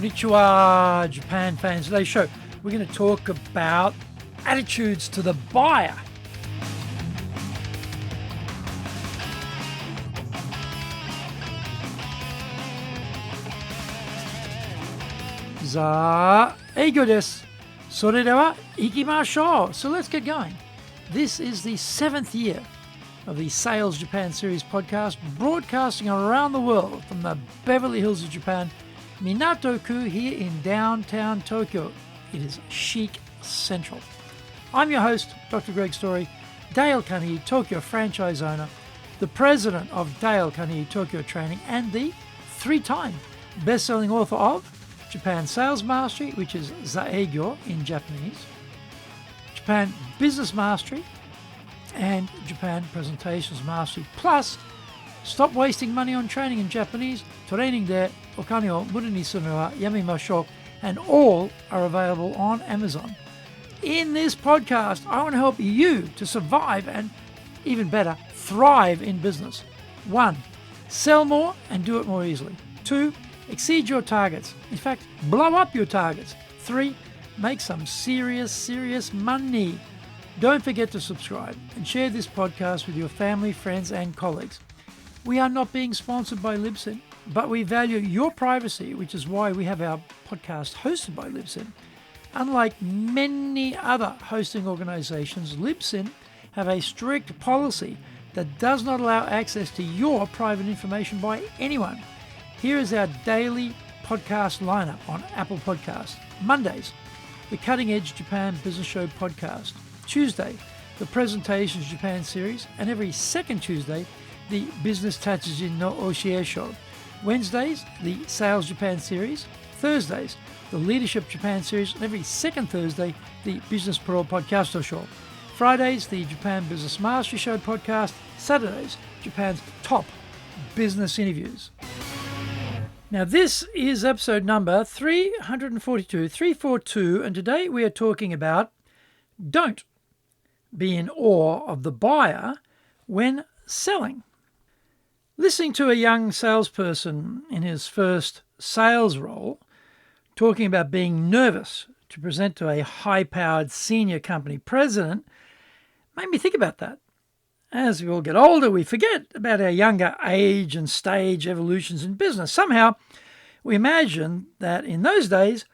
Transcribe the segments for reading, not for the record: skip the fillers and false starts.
Konnichiwa, Japan fans. Today's show, we're going to talk about attitudes to the buyer. Eigo desu. それでは行きましょう. So let's get going. This is the 7th year of the Sales Japan Series podcast, broadcasting around the world from the Beverly Hills of Japan, Minato-ku here in downtown Tokyo. It is chic central. I'm your host, Dr. Greg Story, Dale Carnegie Tokyo franchise owner, the president of Dale Carnegie Tokyo Training, and the 3-time best-selling author of Japan Sales Mastery, which is Zaegyo in Japanese, Japan Business Mastery, and Japan Presentations Mastery. Plus, Stop Wasting Money on Training in Japanese, Training de Okane o Mura ni suru no wa yamemashou, and all are available on Amazon. In this podcast, I want to help you to survive and, even better, thrive in business. 1. Sell more and do it more easily. 2. Exceed your targets. In fact, blow up your targets. 3. Make some serious money. Don't forget to subscribe and share this podcast with your family, friends, and colleagues. We are not being sponsored by Libsyn, but we value your privacy, which is why we have our podcast hosted by Libsyn. Unlike many other hosting organizations, Libsyn have a strict policy that does not allow access to your private information by anyone. Here is our daily podcast lineup on Apple Podcasts. Mondays, the Cutting Edge Japan Business Show podcast. Tuesday, the Presentations Japan series, and every second Tuesday, the Business Tatsujin no Oshie Show. Wednesdays, the Sales Japan series. Thursdays, the Leadership Japan series, and every second Thursday, the Business Pro Podcast Show. Fridays, the Japan Business Mastery Show podcast. Saturdays, Japan's top business interviews. Now, this is episode number 342, and today we are talking about don't be in awe of the buyer when selling. Listening to a young salesperson in his first sales role talking about being nervous to present to a high-powered senior company president made me think about that. As we all get older, we forget about our younger age and stage evolutions in business. Somehow, we imagine that in those days,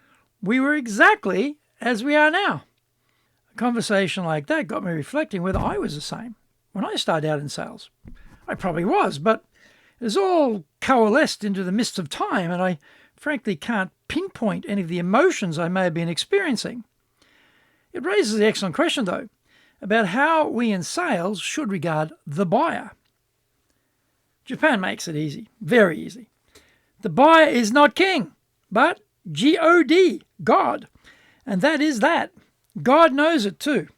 we were exactly as we are now. A conversation like that got me reflecting whether I was the same when I started out in sales. I probably was, but it has all coalesced into the mists of time, and I frankly can't pinpoint any of the emotions I may have been experiencing. It raises the excellent question, though, about how we in sales should regard the buyer. Japan makes it easy, very easy. The buyer is not king, but G-O-D, God. And that is that. God knows it too,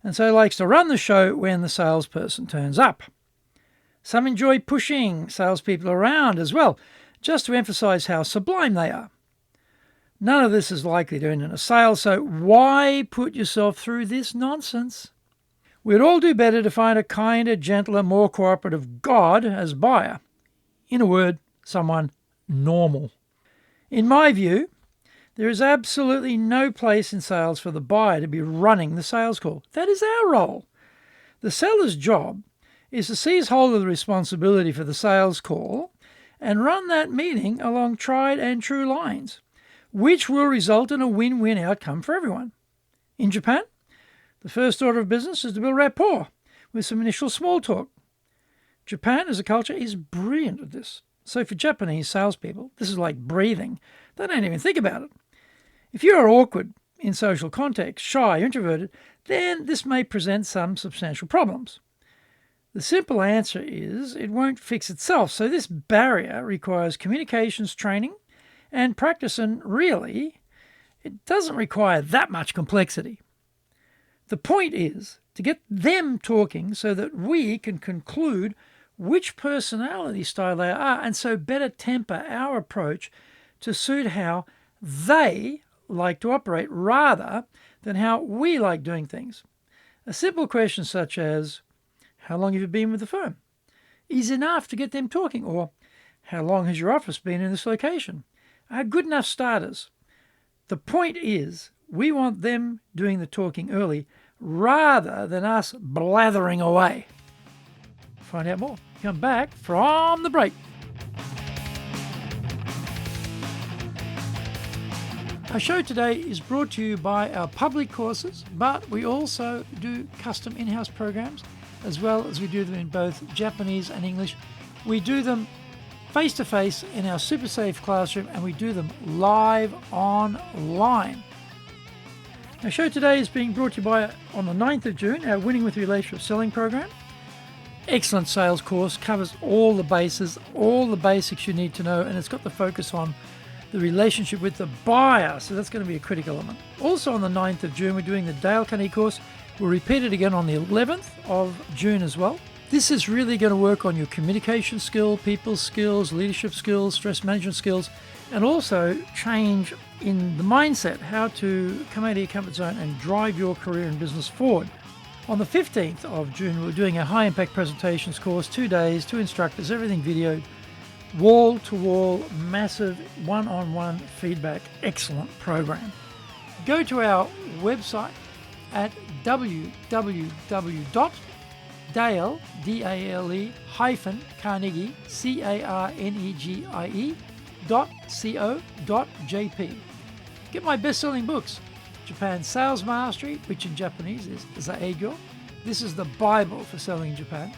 and so likes to run the show when the salesperson turns up. Some enjoy pushing salespeople around as well, just to emphasise how sublime they are. None of this is likely to end in a sale, so why put yourself through this nonsense? We'd all do better to find a kinder, gentler, more cooperative God as buyer. In a word, someone normal. In my view, there is absolutely no place in sales for the buyer to be running the sales call. That is our role. The seller's job is to seize hold of the responsibility for the sales call and run that meeting along tried and true lines, which will result in a win-win outcome for everyone. In Japan, the first order of business is to build rapport with some initial small talk. Japan as a culture is brilliant at this. So for Japanese salespeople, this is like breathing. They don't even think about it. If you are awkward in social context, shy, introverted, then this may present some substantial problems. The simple answer is it won't fix itself, so this barrier requires communications training and practice, and really, it doesn't require that much complexity. The point is to get them talking so that we can conclude which personality style they are, and so better temper our approach to suit how they like to operate rather than how we like doing things. A simple question such as, how long have you been with the firm? Is enough to get them talking. Or, how long has your office been in this location? are good enough starters. The point is, we want them doing the talking early rather than us blathering away. Find out more. Come back from the break. Our show today is brought to you by our public courses, but we also do custom in-house programs, as well as we do them in both Japanese and English. We do them face-to-face in our super safe classroom, and we do them live online. Our show today is being brought to you by, on the 9th of June, our Winning with Relationship Selling program. Excellent sales course, covers all the bases, all the basics you need to know, and it's got the focus on the relationship with the buyer, so that's going to be a critical element. Also on the 9th of June, we're doing the Dale Carnegie course. We'll repeat it again on the 11th of June as well. This is really going to work on your communication skill, people skills, leadership skills, stress management skills, and also change in the mindset, how to come out of your comfort zone and drive your career and business forward. On the 15th of June, we're doing a high-impact presentations course, 2 days, 2 instructors, everything videoed, wall-to-wall, massive one-on-one feedback, excellent program. Go to our website at www.dale, D-A-L-E, -Carnegie, CARNEGIE.co.jp. Get my best-selling books, Japan Sales Mastery, which in Japanese is Zaegyo. This is the Bible for selling in Japan.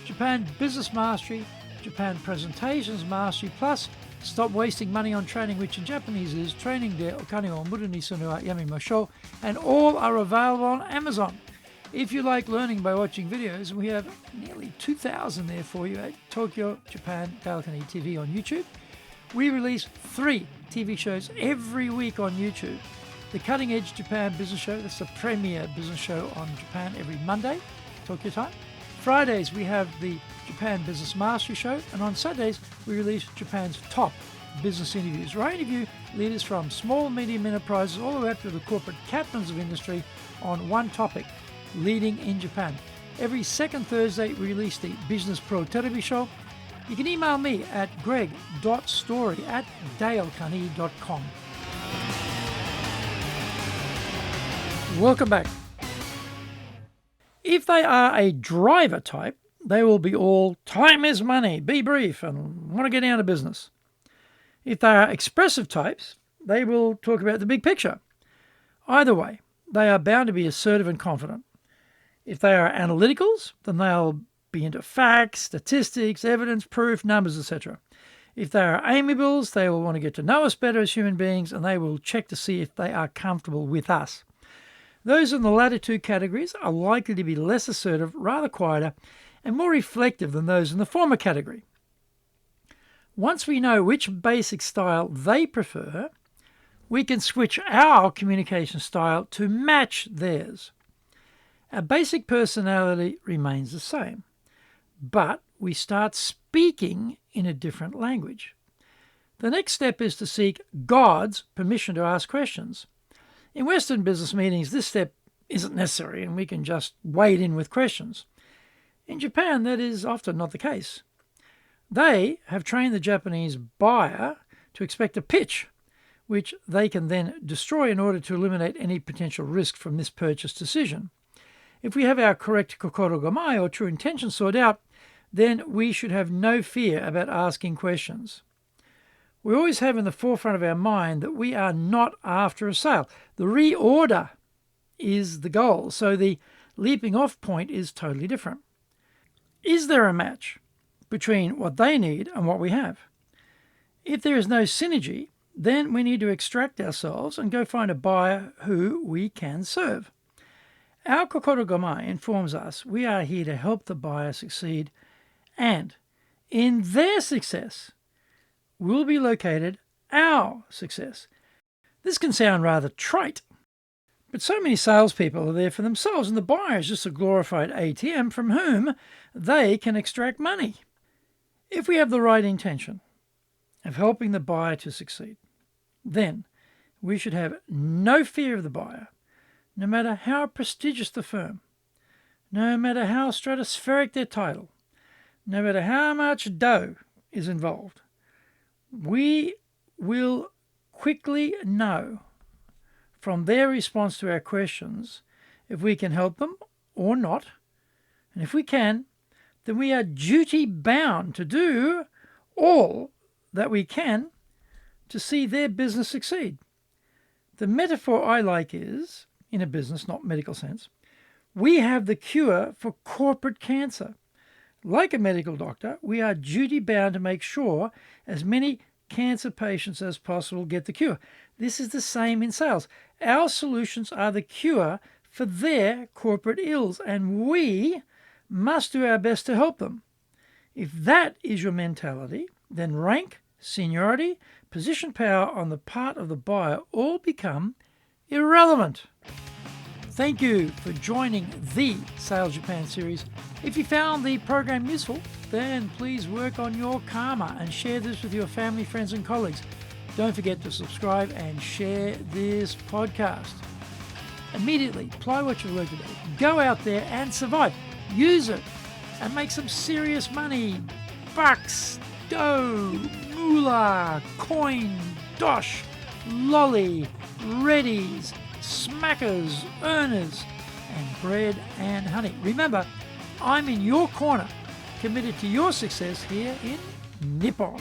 Japan Business Mastery, Japan Presentations Mastery, plus Stop Wasting Money on Training, which in Japanese is Training de Okane o Muru ni Sunu wa Yamimashou, and all are available on Amazon. If you like learning by watching videos, we have nearly 2,000 there for you at Tokyo, Japan, Dale Carnegie TV on YouTube. We release 3 TV shows every week on YouTube. The Cutting Edge Japan Business Show, that's the premier business show on Japan every Monday, Tokyo time. Fridays, we have the Japan Business Mastery Show, and on Saturdays, we release Japan's top business interviews, where I interview leaders from small and medium enterprises all the way up to the corporate captains of industry on one topic, leading in Japan. Every second Thursday, we release the Business Pro Television Show. You can email me at greg.story@dalecarnegie.com. Welcome back. If they are a driver type, they will be all time is money, be brief, and want to get down to business. If they are expressive types, they will talk about the big picture. Either way, they are bound to be assertive and confident. If they are analyticals, then they'll be into facts, statistics, evidence, proof, numbers, etc. If they are amiables, they will want to get to know us better as human beings, and they will check to see if they are comfortable with us. Those in the latter 2 categories are likely to be less assertive, rather quieter, and more reflective than those in the former category. Once we know which basic style they prefer, we can switch our communication style to match theirs. Our basic personality remains the same, but we start speaking in a different language. The next step is to seek God's permission to ask questions. In Western business meetings, this step isn't necessary, and we can just wade in with questions. In Japan, that is often not the case. They have trained the Japanese buyer to expect a pitch, which they can then destroy in order to eliminate any potential risk from this purchase decision. If we have our correct kokoro gamai, or true intention, sorted out, then we should have no fear about asking questions. We always have in the forefront of our mind that we are not after a sale. The reorder is the goal, so the leaping off point is totally different. Is there a match between what they need and what we have? If there is no synergy, then we need to extract ourselves and go find a buyer who we can serve. Our kokoro gamai informs us we are here to help the buyer succeed, and in their success will be located our success. This can sound rather trite, but so many salespeople are there for themselves, and the buyer is just a glorified ATM from whom they can extract money. If we have the right intention of helping the buyer to succeed, then we should have no fear of the buyer, no matter how prestigious the firm, no matter how stratospheric their title, no matter how much dough is involved. We will quickly know from their response to our questions if we can help them or not. And if we can, then we are duty bound to do all that we can to see their business succeed. The metaphor I like is, in a business, not medical sense, we have the cure for corporate cancer. Like a medical doctor, we are duty bound to make sure as many cancer patients as possible get the cure. This is the same in sales. Our solutions are the cure for their corporate ills, and we must do our best to help them. If that is your mentality, then rank, seniority, position, power on the part of the buyer all become irrelevant. Thank you for joining the Sales Japan series. If you found the program useful, then please work on your karma and share this with your family, friends, and colleagues. Don't forget to subscribe and share this podcast. Immediately apply what you've learned today. Go out there and survive. Use it and make some serious money. Bucks, dough, moolah, coin, dosh, lolly, readies, smackers, earners, and bread and honey. Remember, I'm in your corner, committed to your success here in Nippon.